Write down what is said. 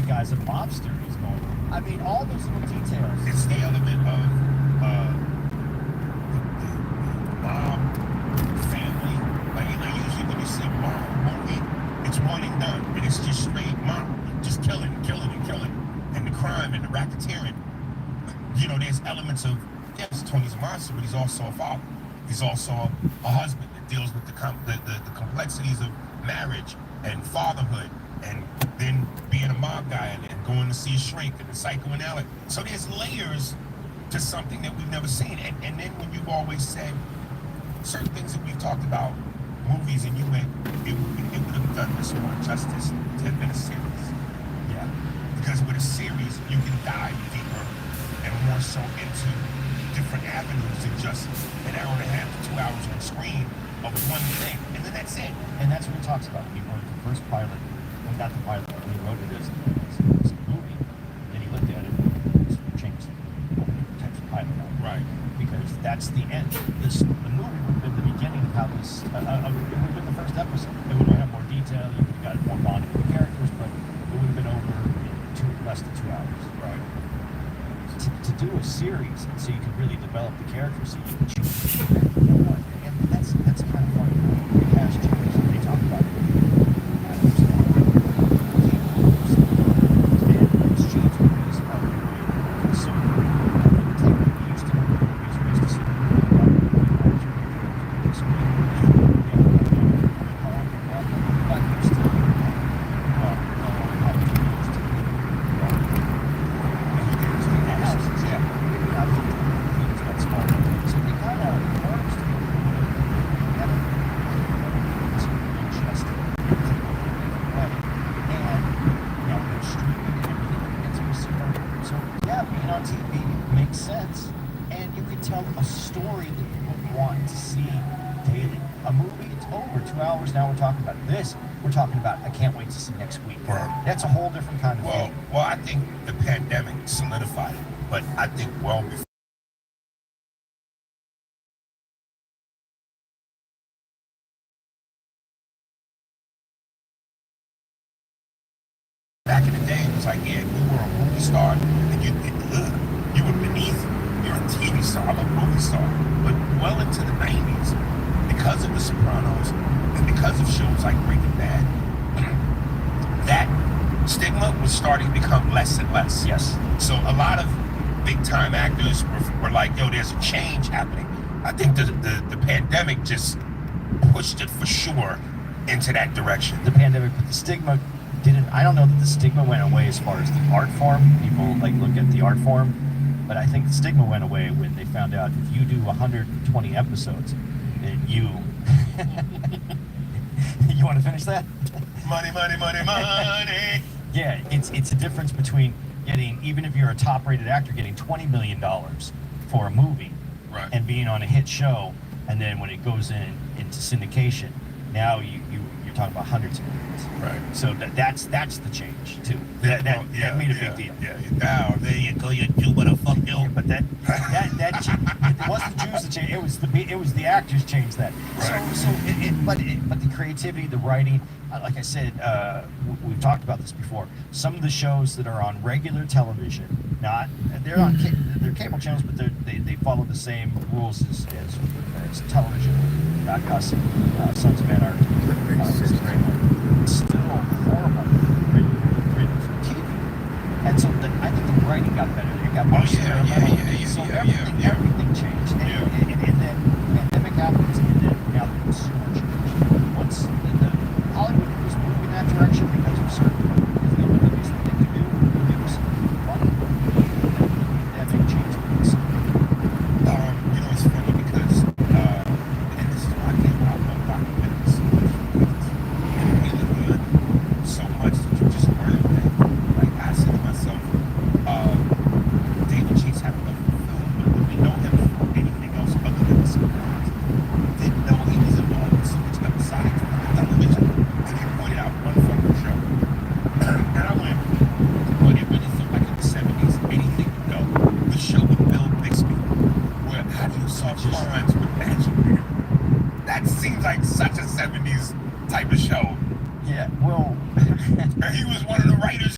guy's a mobster. He's going. I mean, all those little details. It's the element of the mob family. Like usually when you see a mob movie, it's one and done, and it's just straight mob, just killing, and the crime and the racketeering. You know, there's elements of, yes, Tony's a monster, but he's also a father. He's also a husband that deals with the complexities of marriage and fatherhood, and then being a mob guy and going to see a shrink and the psychoanalytic. So there's layers to something that we've never seen. And then when you've always said certain things that we've talked about, movies, and you went, it would have done this more justice to have been a series. Yeah. Because with a series, you can dive deeper and more so into different avenues than just an hour and a half to 2 hours on screen of one thing. And then that's it. And that's what he talks about. He wrote the first pilot, well, not the pilot, when he wrote it as a movie. Then he looked at it and changed types of pilot out. Right. Because that's the end. The movie would have been the beginning of how this, it would have been the first episode. It would have had more detail, you would have got more bonding with the characters, but it would have been over in less than 2 hours. Right. To do a series, so you could really develop the characters, so you can choose. You know what? And that's kind of fun. The cast changes. They talk about it. Now we're talking about this. We're talking about I can't wait to see next week. Right. That's a whole different kind of thing. Well, I think the pandemic solidified it, but I think well before. Back in the day, it was like, yeah, you were a movie star, and you were beneath. You're a TV star, I'm a movie star. But well into the 90s, because of The Sopranos, and because of shows like Breaking Bad, that stigma was starting to become less and less. Yes. So a lot of big time actors were like, yo, there's a change happening. I think the pandemic just pushed it for sure into that direction. The pandemic, but the stigma didn't, I don't know that the stigma went away as far as the art form. People like look at the art form, but I think the stigma went away when they found out if you do 120 episodes, you you want to finish that? Money. Yeah, it's a difference between getting, even if you're a top-rated actor, getting $20 million for a movie, right, and being on a hit show, and then when it goes into syndication, now you're talking about hundreds of millions. Right. So that's the change too. That made a big deal. Yeah. Now there you go. You do what the fuck you. Yeah, but that it wasn't the Jews that changed. It was the actors changed that. Right. But the creativity, the writing, like I said, we've talked about this before. Some of the shows that are on regular television, they're on they're cable channels, but they follow the same rules as television. Not us, Sons of Anarchy. It's still horrible written for TV, and so I think the writing got better. It got more yeah. So everything